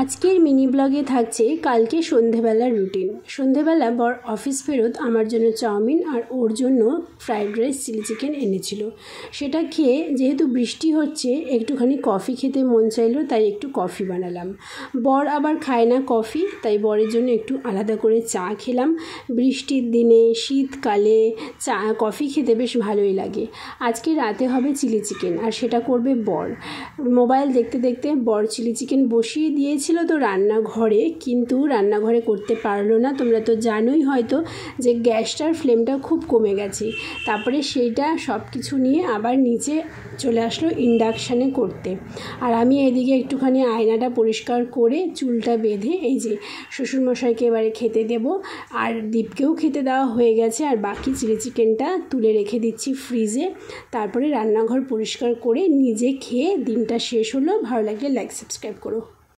আজকের মিনি ব্লগে থাকছে কালকে সন্ধেবেলার রুটিন। সন্ধেবেলা বর অফিস ফেরত আমার জন্য চাউমিন আর ওর জন্য ফ্রাইড রাইস চিলি চিকেন এনেছিল। সেটা খেয়ে যেহেতু বৃষ্টি হচ্ছে একটুখানি কফি খেতে মন চাইলো, তাই একটু কফি বানালাম। বর আবার খায় না কফি, তাই বরের জন্য একটু আলাদা করে চা খেলাম। বৃষ্টির দিনে শীতকালে চা কফি খেতে বেশ ভালোই লাগে। আজকে রাতে হবে চিলি চিকেন আর সেটা করবে বর। মোবাইল দেখতে দেখতে বর চিলি চিকেন বসিয়ে দিয়েছিল তো রান্নাঘরে, কিন্তু রান্নাঘরে করতে পারলো না। তোমরা তো জানোই হয়তো যে গ্যাসটার ফ্লেমটা খুব কমে গেছে। তারপরে সেইটা সব কিছু নিয়ে আবার নিচে চলে আসলো ইন্ডাকশানে করতে। আর আমি এদিকে একটুখানি আয়নাটা পরিষ্কার করে চুলটা বেঁধে এই যে শ্বশুরমশাইকে এবারে খেতে দেব, আর দীপকেও খেতে দেওয়া হয়ে গেছে। আর বাকি চিলি চিকেনটা তুলে রেখে দিচ্ছি ফ্রিজে। তারপরে রান্নাঘর পরিষ্কার করে নিজে খেয়ে দিনটা শেষ হলো। ভালো লাগলে লাইক সাবস্ক্রাইব করো।